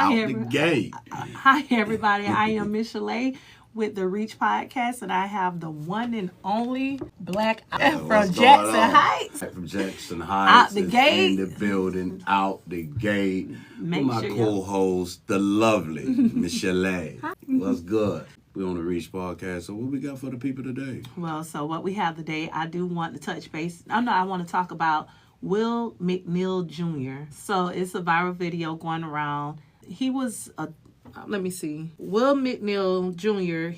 out the gate. Hi, everybody. I am Miche'le with the Reach Podcast, and I have the one and only Black from Jackson Heights. From Jackson Heights. Out the gate. In the building, out the gate. Make with my sure co-host, the lovely Miche'le. What's good? We're on the Reach Podcast. So what we got for the people today? Well, so what we have today, I do want to touch base. I want to talk about Will McNeil Jr. So it's a viral video going around. He was let me see. Will McNeil Jr.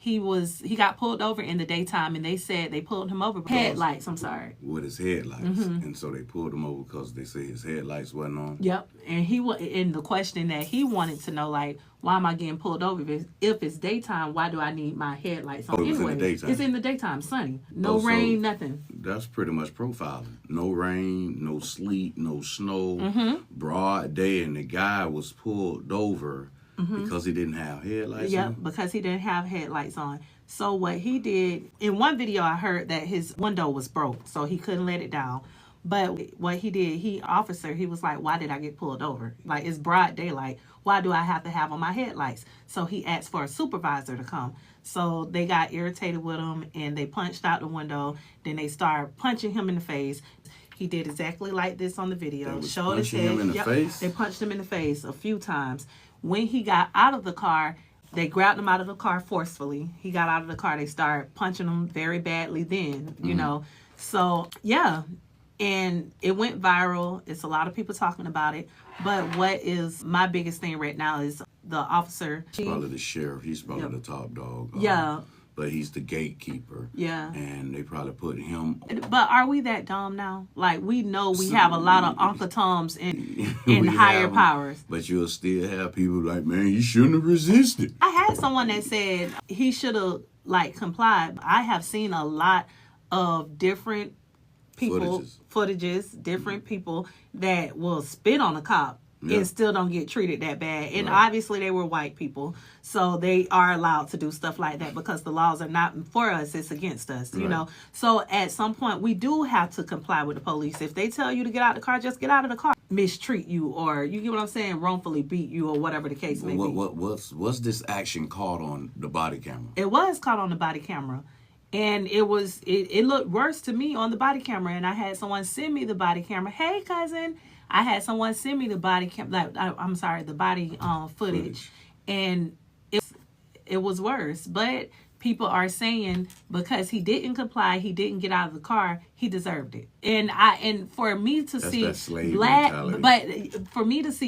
He got pulled over in the daytime, and they said they pulled him over headlights. I'm sorry. With his headlights, and so they pulled him over because they say his headlights wasn't on. Yep, and the question that he wanted to know, like, why am I getting pulled over if it's daytime? Why do I need my headlights on? It was in the daytime. It's in the daytime, sunny, no rain, nothing. That's pretty much profiling. No rain, no sleet, no snow, broad day, and the guy was pulled over. Because he didn't have headlights on? Yep, because he didn't have headlights on. So what he did, in one video I heard that his window was broke, so he couldn't let it down. But what he did, he was like, why did I get pulled over? Like, it's broad daylight. Why do I have to have on my headlights? So he asked for a supervisor to come. So they got irritated with him, and they punched out the window. Then they started punching him in the face. He did exactly like this on the video. Showed his head. Him in the face? They punched him in the face a few times. When he got out of the car, they grabbed him out of the car forcefully. He got out of the car. They started punching him very badly then, you know. So, yeah. And it went viral. It's a lot of people talking about it. But what is my biggest thing right now is the officer. He's probably the sheriff. He's probably the top dog. Yeah. But he's the gatekeeper. Yeah. And they probably put him. But are we that dumb now? Like, we know we have a lot of Uncle Toms in higher powers. But you'll still have people like, man, he shouldn't have resisted. I had someone that said he should have, like, complied. I have seen a lot of different people, footages, different people that will spit on a cop. And still don't get treated that bad. And obviously they were white people. So they are allowed to do stuff like that because the laws are not for us, it's against us, you know. So at some point we do have to comply with the police. If they tell you to get out of the car, just get out of the car. Mistreat you, or you get what I'm saying, wrongfully beat you, or whatever the case may be. What's this action caught on the body camera? It was caught on the body camera. And it looked worse to me on the body camera. And I had someone send me the body camera. Hey, cousin. I had someone send me the body the body footage, and it was worse. But people are saying because he didn't comply, he didn't get out of the car, he deserved it. And for me to see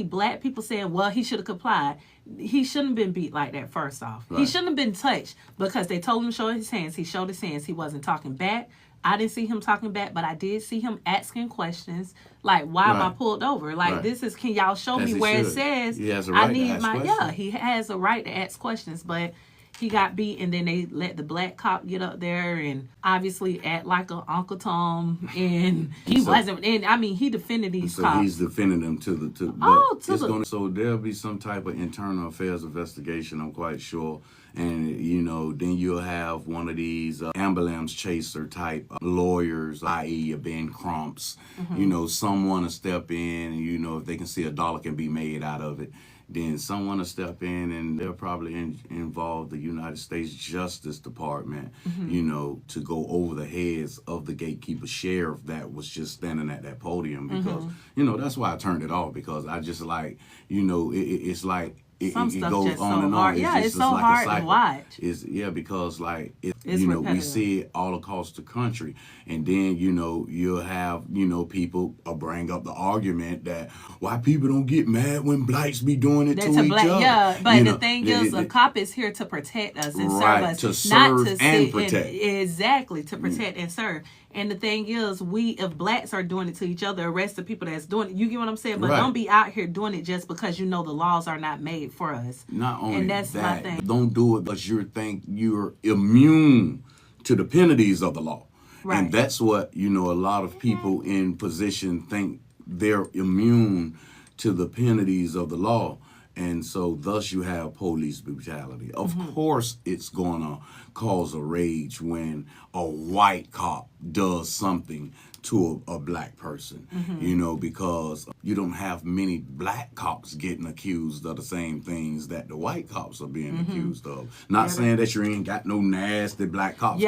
black people saying, well, he should have complied. He shouldn't have been beat like that. First off, he shouldn't have been touched because they told him to show his hands. He showed his hands. He wasn't talking back. I didn't see him talking back, but I did see him asking questions like, why am I pulled over? Like, this is, can y'all show me where it says he has a right I need to ask questions? He has a right to ask questions, but he got beat, and then they let the black cop get up there and obviously act like an Uncle Tom, and he wasn't. And I mean, he defended these cops. So he's defending them so there'll be some type of internal affairs investigation, I'm quite sure. And, you know, then you'll have one of these ambulance chaser type lawyers, i.e. Ben Crumps, you know, someone to step in, and, you know, if they can see a dollar can be made out of it, then someone to step in, and they'll probably involve the United States Justice Department, you know, to go over the heads of the gatekeeper sheriff that was just standing at that podium. Because, you know, that's why I turned it off, because I just like, you know, it's like, it goes on and on. It's so hard to watch. Because like you know, we see it all across the country, and then you know you'll have people bring up the argument that why people don't get mad when blacks be doing it to each other. Yeah, but the thing is, a cop is here to protect us and serve us, to serve not to and protect. Exactly, to protect and serve. And the thing is, if blacks are doing it to each other, arrest the people that's doing it. You get what I'm saying? But don't be out here doing it just because you know the laws are not made for us. Not only that's that, my thing. Don't do it because you think you're immune to the penalties of the law. Right. And that's what, you know, a lot of people in position think they're immune to the penalties of the law. And so thus you have police brutality. Of course it's going to cause a rage when a white cop does something to a black person, you know, because you don't have many black cops getting accused of the same things that the white cops are being accused of. Not saying that you ain't got no nasty black cops,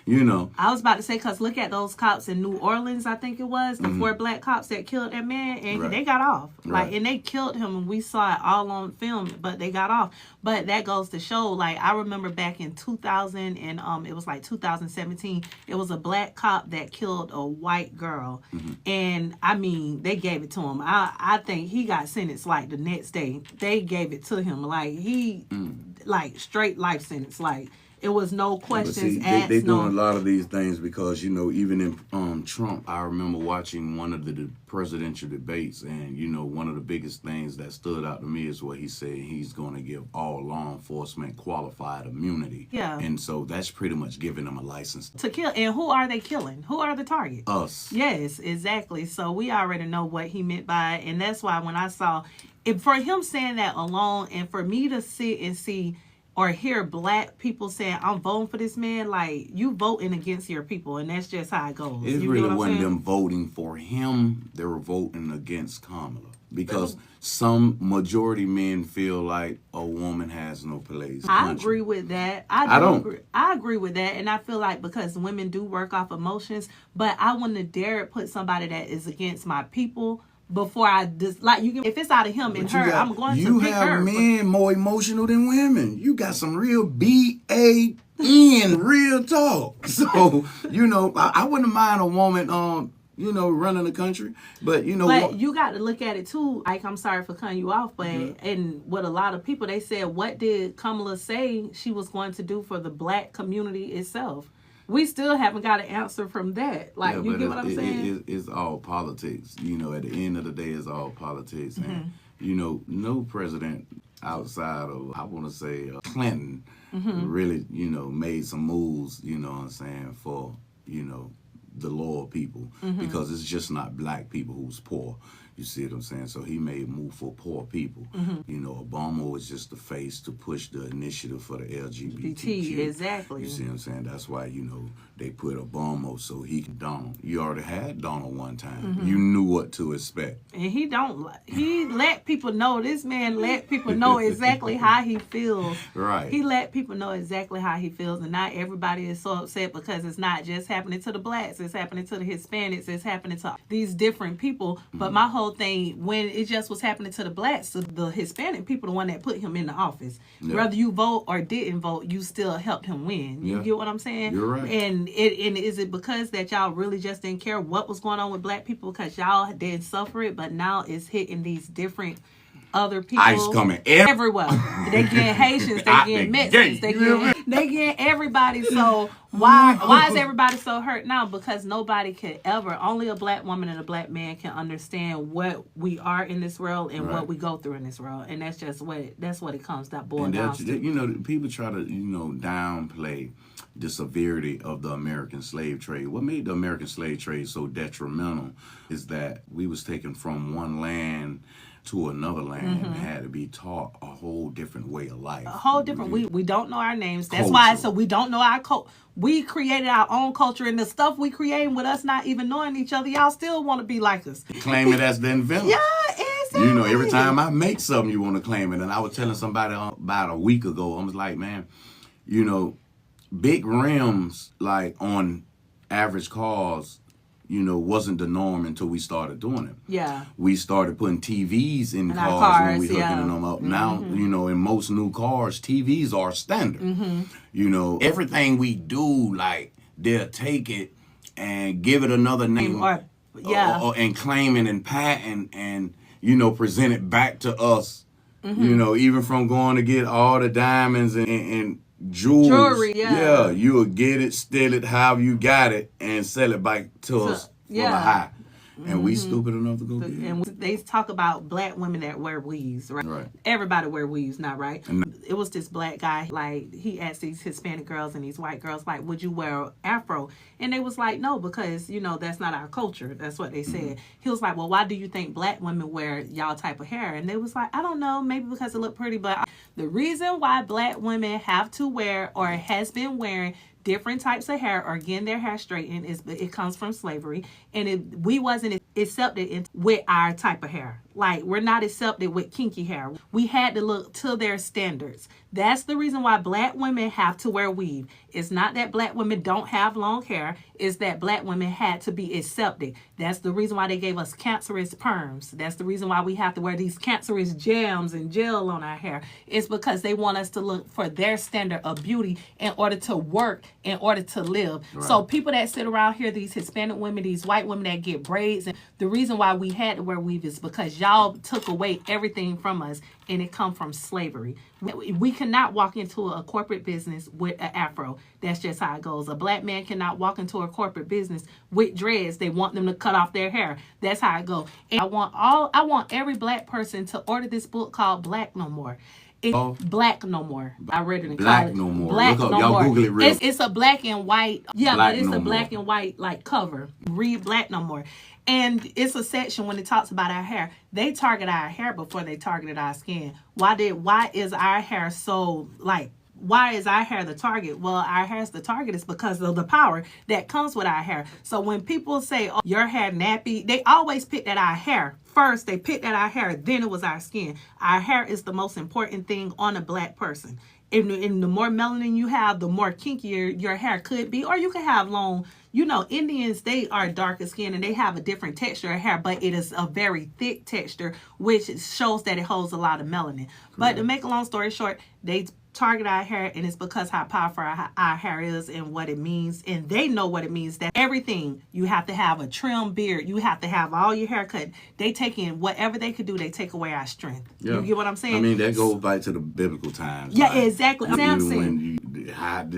you know. I was about to say, because look at those cops in New Orleans, I think it was, the 4 black cops that killed that man, and they got off. Like, and they killed him, and we saw it all on film, but they got off. But that goes to show, like, I remember back in 2000, and it was like 2017, it was a black cop that killed a white girl. And, I mean, they gave it to him. I think he got sentenced, like, the next day. They gave it to him. Like, he, like, straight life sentence. Like, it was no questions asked. They doing a lot of these things because, you know, even in Trump, I remember watching one of the presidential debates, and, you know, one of the biggest things that stood out to me is what he said he's going to give all law enforcement qualified immunity. Yeah. And so that's pretty much giving them a license to kill. And who are they killing? Who are the target? Us. Yes, exactly. So we already know what he meant by it. And that's why when I saw it, for him saying that alone, and for me to sit and see or hear black people saying, I'm voting for this man, like, you voting against your people, and that's just how it goes. It really wasn't them voting for him. They were voting against Kamala. Because some majority men feel like a woman has no place. I agree with that. I don't. I agree with that, and I feel like because women do work off emotions, but I wouldn't dare put somebody that is against my people before I just, like, you can, if it's out of him and her, I'm going to pick her. You have men more emotional than women. You got some real B-A-N real talk. So, you know, I wouldn't mind a woman you know, running the country, but you know, but you got to look at it too. Like, I'm sorry for cutting you off, but and with a lot of people, they said, what did Kamala say she was going to do for the black community itself? We still haven't got an answer from that. Like, you get what I'm saying? It's all politics. You know, at the end of the day, it's all politics. And, you know, no president outside of, I want to say, Clinton really, you know, made some moves, you know what I'm saying, for, you know, the lower people. Because it's just not black people who's poor. You see what I'm saying? So he made a move for poor people. You know, Obama was just the face to push the initiative for the LGBTQ. Exactly. You see what I'm saying? That's why, you know, they put Obama so he could Donald. You already had Donald one time. You knew what to expect. And he let people know, this man let people know exactly how he feels. Right. He let people know exactly how he feels, and not everybody is so upset because it's not just happening to the blacks, it's happening to the Hispanics, it's happening to these different people. But my whole thing, when it just was happening to the blacks, the Hispanic people, the one that put him in the office, whether you vote or didn't vote, you still helped him win. You get what I'm saying? You're right. And is it because that y'all really just didn't care what was going on with black people because y'all didn't suffer it, but now it's hitting these different other people ICE coming everywhere. They get Haitians, they get Mexicans, they get everybody. So why is everybody so hurt now? Because nobody could ever, only a black woman and a black man can understand what we are in this world and what we go through in this world, and that's just what it comes down to. You know, people try to, you know, downplay the severity of the American slave trade. What made the American slave trade so detrimental is that we was taken from one land to another land and had to be taught a whole different way of life. A whole different, we don't know our names. That's why, so we don't know our culture. We created our own culture, and the stuff we creating with us not even knowing each other, y'all still want to be like us. Claim it as the inventor. Yeah, exactly. You know, every time I make something, you want to claim it. And I was telling somebody about a week ago, I was like, man, you know, big rims, like on average cars, you know, wasn't the norm until we started doing it. Yeah. We started putting TVs in cars when we hooking them up. Now, you know, in most new cars, TVs are standard. You know, everything we do, like, they'll take it and give it another name. And claim it and patent and, you know, present it back to us. You know, even from going to get all the diamonds and jewelry, you'll get it, steal it, however you got it, and sell it back to us for the high. And we stupid enough to go get it. And they talk about black women that wear weaves, right? Everybody wear weaves now, right? it was this black guy, like, he asked these Hispanic girls and these white girls, like, would you wear afro? And they was like, no, because, you know, that's not our culture. That's what they said. He was like, well, why do you think black women wear y'all type of hair? And they was like, I don't know, maybe because it look pretty. But the reason why black women have to wear, or has been wearing, different types of hair or getting their hair straightened is it comes from slavery, and we wasn't accepted with our type of hair. Like, we're not accepted with kinky hair. We had to look to their standards. That's the reason why black women have to wear weave. It's not that black women don't have long hair. It's that black women had to be accepted. That's the reason why they gave us cancerous perms. That's the reason why we have to wear these cancerous jams and gel on our hair. It's because they want us to look for their standard of beauty in order to work, in order to live. Right. So people that sit around here, these Hispanic women, these white women that get braids, and the reason why we had to wear weave is because y'all took away everything from us, and it come from slavery. We cannot walk into a corporate business with an afro. That's just how it goes. A black man cannot walk into a corporate business with dreads. They want them to cut off their hair. That's how it goes. And I want every black person to order this book called Black No More. It's Black No More. I read it in Black college. No More. Black Look up, No y'all More. Google it real. It's a black and white. Yeah, Black but it's No a black More. and white like cover. Read Black No More. And it's a section when it talks about our hair. They target our hair before they targeted our skin. Why is our hair so, like, why is our hair the target? Well, our hair is the target is because of the power that comes with our hair. So when people say, oh, your hair nappy, they always pick at our hair. First, they picked at our hair, then it was our skin. Our hair is the most important thing on a black person. And the more melanin you have, the more kinkier your hair could be. Or you can have long, you know, Indians, they are darker skin and they have a different texture of hair, but it is a very thick texture, which shows that it holds a lot of melanin. Correct. But to make a long story short, they target our hair, and it's because how powerful our hair is and what it means. And they know what it means, that everything, you have to have a trim beard, you have to have all your hair cut. They take in whatever they could do, they take away our strength. Yeah. You get what I'm saying? I mean, that goes back to the biblical times. Yeah, like, exactly. Samson.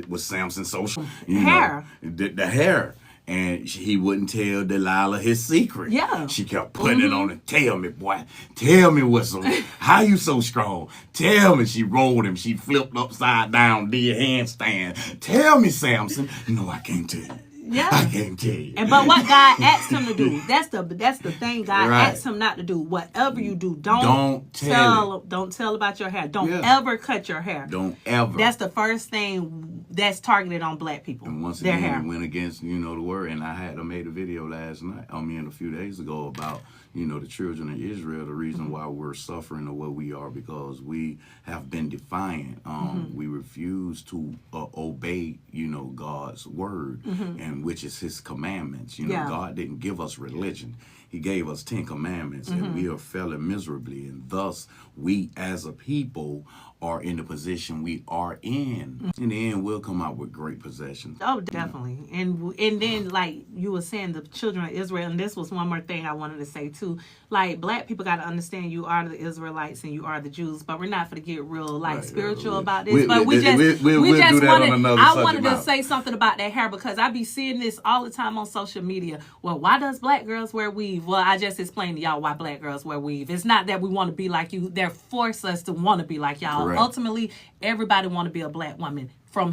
Was Samson's social hair. The hair. And he wouldn't tell Delilah his secret. Yeah. She kept putting it on it. Tell me, boy. Tell me what's so. How you so strong? Tell me. She rolled him. She flipped upside down, did handstand. Tell me, Samson. No, I can't tell you. Yeah. I can't tell you. And but what God asked him to do, that's the thing God asked him not to do. Whatever you do, don't tell about your hair. Don't ever cut your hair. Don't ever. That's the first thing that's targeted on black people. And once again, hair. It went against, the word. And I made a video last night, a few days ago about, the children of Israel, the reason why we're suffering or what we are, because we have been defiant. We refuse to obey, God's word, and which is his commandments. God didn't give us religion. He gave us 10 commandments, and we are failing miserably. And thus, we as a people are in the position we are in. In the end, we'll come out with great possessions. Oh, definitely. And then, like you were saying, the children of Israel, and this was one more thing I wanted to say too. Like, black people got to understand you are the Israelites and you are the Jews, but we're not going to get real spiritual about this. But we just wanted. I wanted to say something about that hair, because I be seeing this all the time on social media. Well, why does black girls wear weave? Well, I just explained to y'all why black girls wear weave. It's not that we want to be like you. They're force us to want to be like y'all. Correct. Ultimately, everybody want to be a black woman. From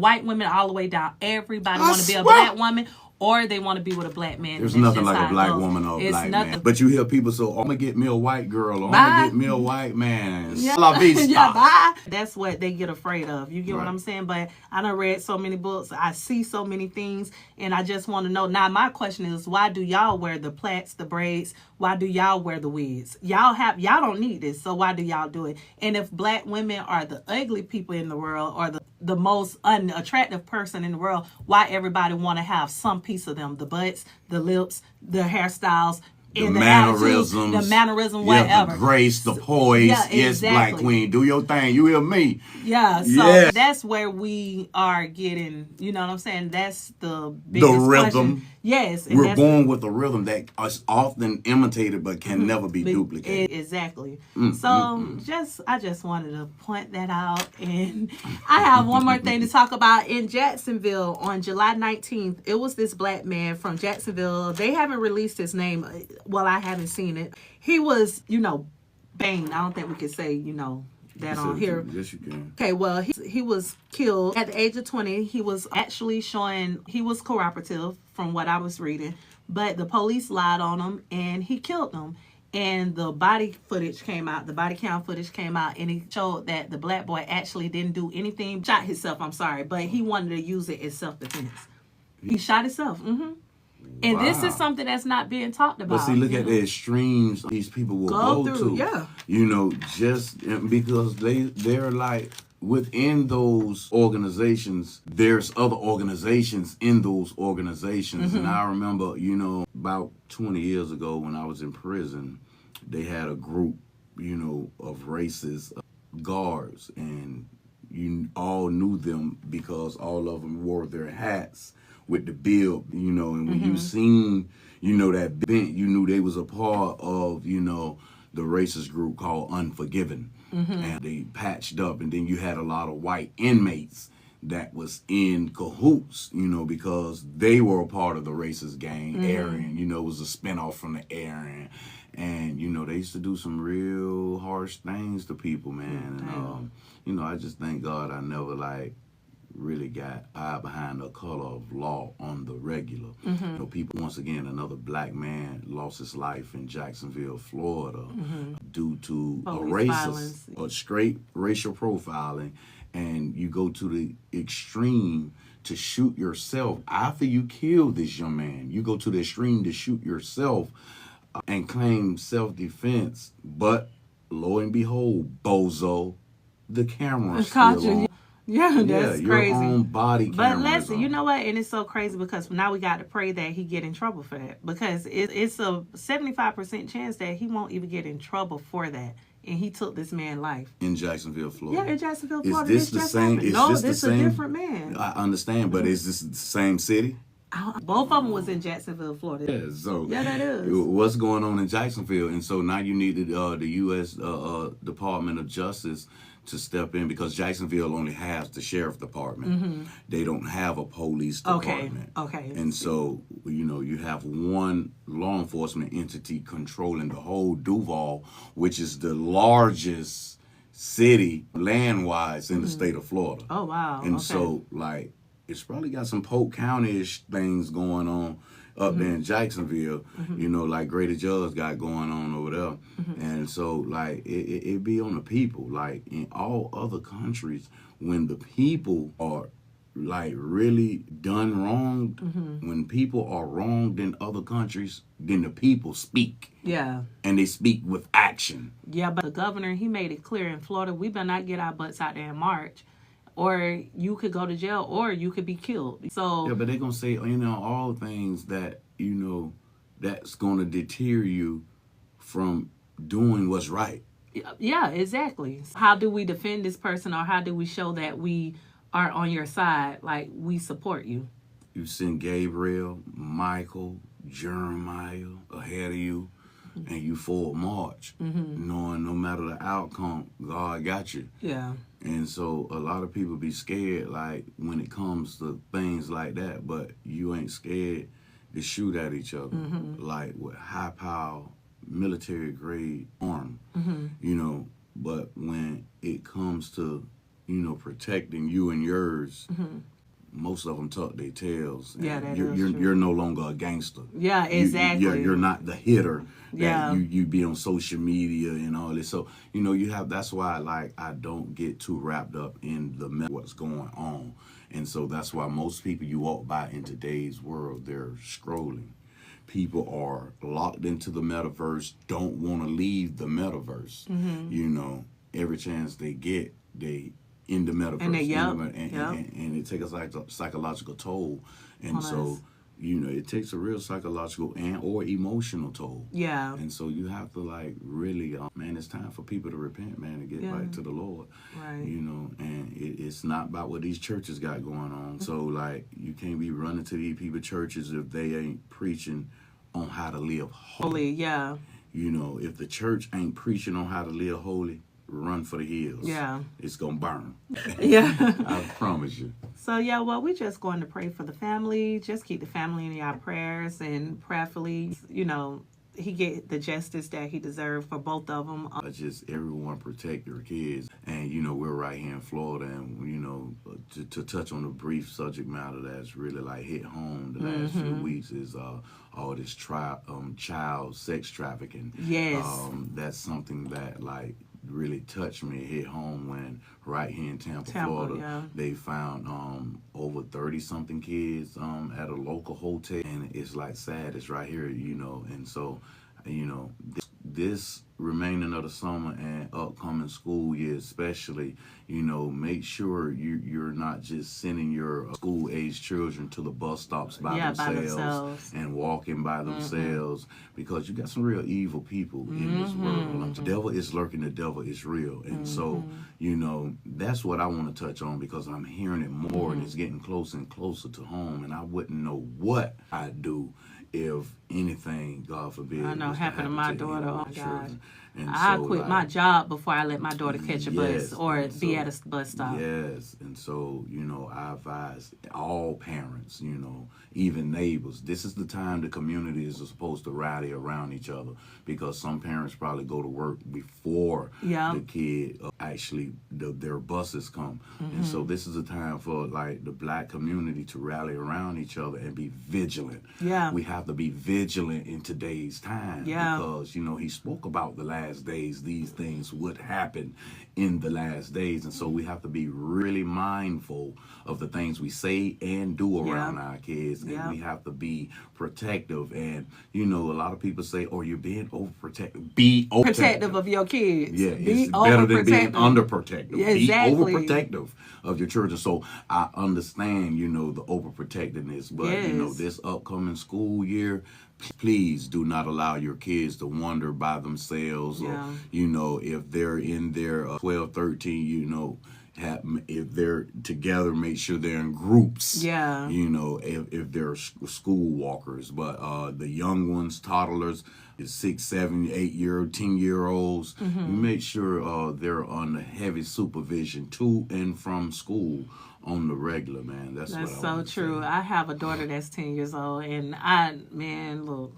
white women all the way down, everybody want to be a black woman, or they want to be with a black man. There's nothing like a black woman or a black man. But you hear people say, I'm going to get me a white girl, or I'm going to get me a white man. Yeah. Bye. That's what they get afraid of. You get what I'm saying? But I done read so many books. I see so many things, and I just want to know. Now, my question is, why do y'all wear the plaits, the braids? Why do y'all wear the wigs? Y'all don't need this, so why do y'all do it? And if black women are the ugly people in the world, or the most unattractive person in the world, why everybody want to have some piece of them? The butts, the lips, the hairstyles, the mannerisms, whatever. The grace, the poise. Yes, black queen, do your thing. You hear me? Yeah, so that's where we are getting, you know what I'm saying? That's the biggest rhythm. Question. Yes. We're born with a rhythm that is often imitated but can never be duplicated. Exactly. I just wanted to point that out. And I have one more thing to talk about. In Jacksonville on July 19th, it was this black man from Jacksonville. They haven't released his name. Well, I haven't seen it. He was, banged. I don't think we could say, that on here. Yes, you can. Okay, well, he was killed at the age of 20. He was actually showing he was cooperative from what I was reading, but the police lied on him and he killed them. And the body footage came out, the body cam footage came out, and it showed that the black boy actually didn't do anything. Shot himself, I'm sorry, but he wanted to use it as self-defense. He shot himself. And this is something that's not being talked about. But see, look at the extremes these people will go through. Yeah. You know, just because they're like, within those organizations, there's other organizations in those organizations. And I remember, you know, about 20 years ago when I was in prison, they had a group, you know, of racist guards, and you all knew them because all of them wore their hats with the bill, you know, and when you seen, you know, that bent, you knew they was a part of, you know, the racist group called Unforgiven. And they patched up, and then you had a lot of white inmates that was in cahoots, you know, because they were a part of the racist gang. Aryan, you know, was a spinoff from the Aryan. And, you know, they used to do some real harsh things to people, man. And, you know, I just thank God I never, like, really got eye behind the color of law on the regular. You know, people, once again, another black man lost his life in Jacksonville, Florida, due to a straight racial profiling. And you go to the extreme to shoot yourself after you kill this young man. You go to the extreme to shoot yourself and claim self-defense. But lo and behold, bozo, the camera's still on. Yeah, that's crazy. Your own body camera. But listen, you know what? And it's so crazy because now we got to pray that he get in trouble for that, because it's a 75% chance that he won't even get in trouble for that. And he took this man's life in Jacksonville, Florida. Yeah, in Jacksonville, Florida. Is this the same? No, this is a different man. I understand, but is this the same city? Both of them was in Jacksonville, Florida. Yeah, so that is. What's going on in Jacksonville? And so now you need the U.S. Department of Justice to step in, because Jacksonville only has the sheriff department. They don't have a police department. Okay. And so, you know, you have one law enforcement entity controlling the whole Duval, which is the largest city land-wise in the state of Florida. Oh, wow. And so, like, it's probably got some Polk County-ish things going on up there in Jacksonville, you know, like Greater Judge got going on over there. And so, like, it be on the people. Like, in all other countries, when the people are, like, really done wrong, when people are wronged in other countries, then the people speak. Yeah. And they speak with action. Yeah, but the governor, he made it clear in Florida, we better not get our butts out there in March, or you could go to jail, or you could be killed. So yeah, but they're going to say, you know, all things that, you know, that's going to deter you from doing what's right. Yeah, exactly. How do we defend this person, or how do we show that we are on your side, like we support you? You send Gabriel, Michael, Jeremiah ahead of you, and you forward march, knowing no matter the outcome, God got you. Yeah. And so a lot of people be scared, like, when it comes to things like that, but you ain't scared to shoot at each other, like with high power, military grade arm, you know. But when it comes to, you know, protecting you and yours, most of them tuck their tails. Yeah, that you're no longer a gangster. Yeah, exactly. You're not the hitter that you be on social media and all this. So, you know, that's why, like, I don't get too wrapped up in what's going on. And so that's why most people you walk by in today's world, they're scrolling. People are locked into the metaverse, don't want to leave the metaverse. You know, every chance they get, they in the metaverse. And it takes a psychological toll. And so, you know, it takes a real psychological and or emotional toll. Yeah. And so you have to, like, really, man, it's time for people to repent, man, and get back to the Lord. Right. You know, and it's not about what these churches got going on. So, like, you can't be running to these people churches if they ain't preaching on how to live holy. Yeah. You know, if the church ain't preaching on how to live holy, run for the hills. Yeah. It's going to burn. Yeah. I promise you. So, yeah, well, we're just going to pray for the family. Just keep the family in our prayers, and prayerfully, you know, he get the justice that he deserved for both of them. Just everyone protect your kids. And, you know, we're right here in Florida, and, you know, to touch on the brief subject matter that's really like hit home the last few weeks is all this child sex trafficking. Yes. That's something that like really touched me. It hit home when right here in Tampa, Florida, they found over 30-something kids at a local hotel, and it's like sad. It's right here, you know, and so, you know, this remaining of the summer and upcoming school year especially, you know, make sure you're not just sending your school-age children to the bus stops by themselves and walking by themselves, because you got some real evil people in this world. The devil is lurking, the devil is real. And so, you know, that's what I want to touch on, because I'm hearing it more and it's getting closer and closer to home, and I wouldn't know what I'd do if anything, God forbid, I know, happened to my daughter. Oh my God. And I so, quit my job before I let my daughter catch a bus or be at a bus stop. Yes, and so, you know, I advise all parents, you know, even neighbors, this is the time the communities are supposed to rally around each other, because some parents probably go to work before the kid actually, their buses come. And so this is a time for like the Black community to rally around each other and be vigilant. We have to be vigilant in today's time, because, you know, he spoke about the last days, these things would happen in the last days. And so we have to be really mindful of the things we say and do around our kids. And we have to be protective. And, you know, a lot of people say, oh, you're being overprotective. Be protective of your kids. Yeah, it's better than being underprotective. Be overprotective of your children. So I understand, you know, the overprotectiveness. But, you know, this upcoming school year, please do not allow your kids to wander by themselves. Or, you know, if they're in their 12, 13, you know, if they're together, make sure they're in groups. You know, if they're school walkers. But the young ones, toddlers, 6, 7, 8-year-old, 10-year-olds, you make sure they're under heavy supervision to and from school on the regular, man. That's so true. I have a daughter that's 10 years old, and look,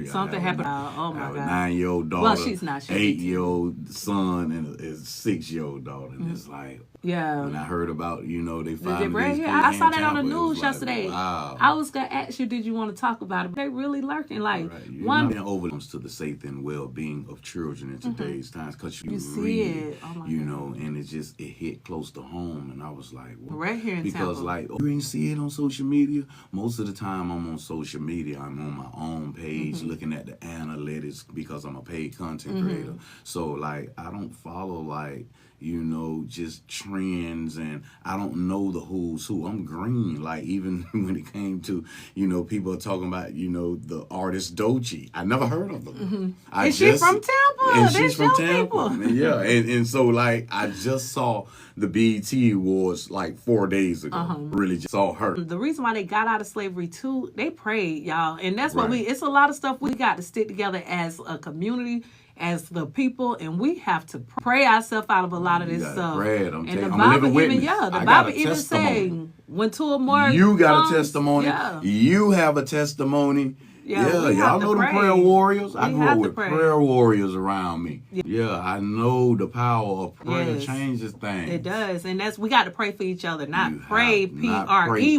something happened. Oh my God. I have a 9-year-old daughter. Well, she's not. 8-year-old son and a 6-year-old daughter. And it's like, when I heard about, you know, they found I saw that on the news yesterday. Wow. I was gonna ask you, did you want to talk about it? They really lurking, like one overcomes to the safety and well-being of children in today's times, because you see it, you know, and it hit close to home. And I was like, well, right here in because Tampa. Like, you ain't see it on social media. Most of the time I'm on social media, I'm on my own page looking at the analytics, because I'm a paid content creator. So like, I don't follow like, you know, just trends, and I don't know the who's who. I'm green. Like, even when it came to, you know, people are talking about, you know, the artist Doechii. I never heard of them. She's from Tampa. And she's from Tampa. Yeah, and so like, I just saw the BET Awards like 4 days ago. Really just saw her. The reason why they got out of slavery too, they prayed, y'all, and that's what it's a lot of stuff we got to stick together as a community, as the people, and we have to pray ourselves out of a lot of this stuff. And the Bible even, the Bible even say, when two or more you got a testimony. You have a testimony. Y'all know the prayer warriors. I grew up with prayer warriors around me. I know the power of prayer changes things. It does, and we got to pray for each other, not pray PREY.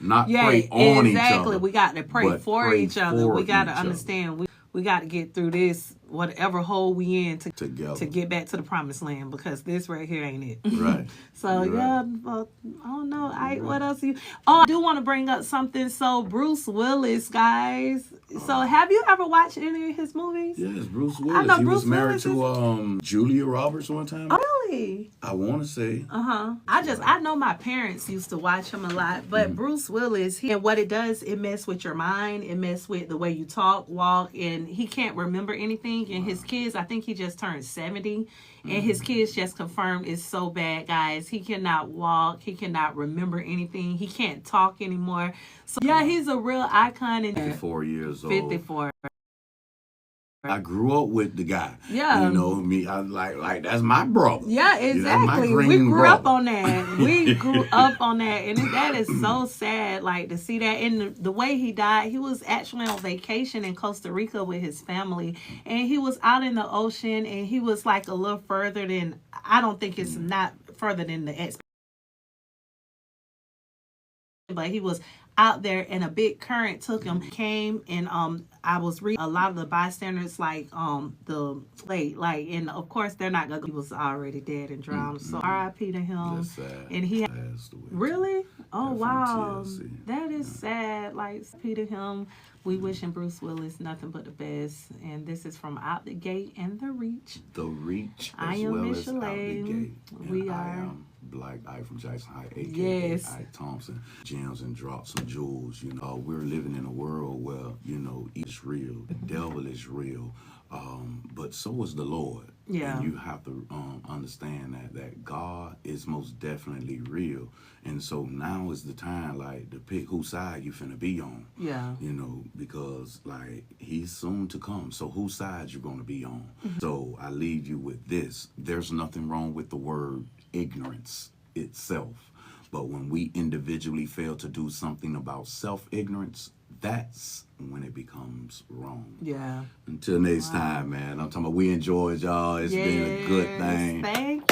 Not pray on each other. We got to pray for each other. We got to understand. We got to get through this, whatever hole we in, to get back to the promised land, because this right here ain't it. Right. So, well, I don't know. What else? I do want to bring up something. So, Bruce Willis, guys. So, have you ever watched any of his movies? Yes, Bruce Willis. He was married to Julia Roberts one time. Oh, really? I want to say. I know my parents used to watch him a lot, but Bruce Willis, and what it does, it mess with your mind. It mess with the way you talk, walk, and he can't remember anything. And his kids, I think he just turned 70, and his kids just confirmed it's so bad, guys. He cannot walk. He cannot remember anything. He can't talk anymore. So, he's a real icon. 54 years old. 54. I grew up with the guy. Yeah. You know, me, I like that's my brother. Yeah, exactly. We grew up on that. We grew up on that. And that is so sad, like, to see that. And the way he died, he was actually on vacation in Costa Rica with his family. And he was out in the ocean, and he was like a little further than, I don't think it's not further than the expectation, but he was out there and a big current took him, came, and I was reading a lot of the bystanders, like the late, like, and of course they're not gonna, he was already dead and drowned. So R.I.P. to him. That's sad. And he passed away. Really? Oh wow. TLC. That is sad. Like, P to him. We wishing Bruce Willis nothing but the best. And this is from Out the Gate and The Reach. The Reach, I as am well as Out the IAmMichel'le. Gate. We I are am Black Ike from Jackson High, a.k.a. Yes. Ike Thompson. Gems and drops some jewels. You know, we're living in a world where, you know, it's real. The devil is real. But so is the Lord. Yeah. And you have to understand that God is most definitely real. And so now is the time, like, to pick whose side you finna be on. Yeah. You know, because, like, he's soon to come. So whose side you gonna be on? So I leave you with this. There's nothing wrong with the word ignorance itself. But when we individually fail to do something about self-ignorance, that's when it becomes wrong. Yeah. Until next time, man. I'm talking about we enjoyed y'all. It's been a good thing. Thank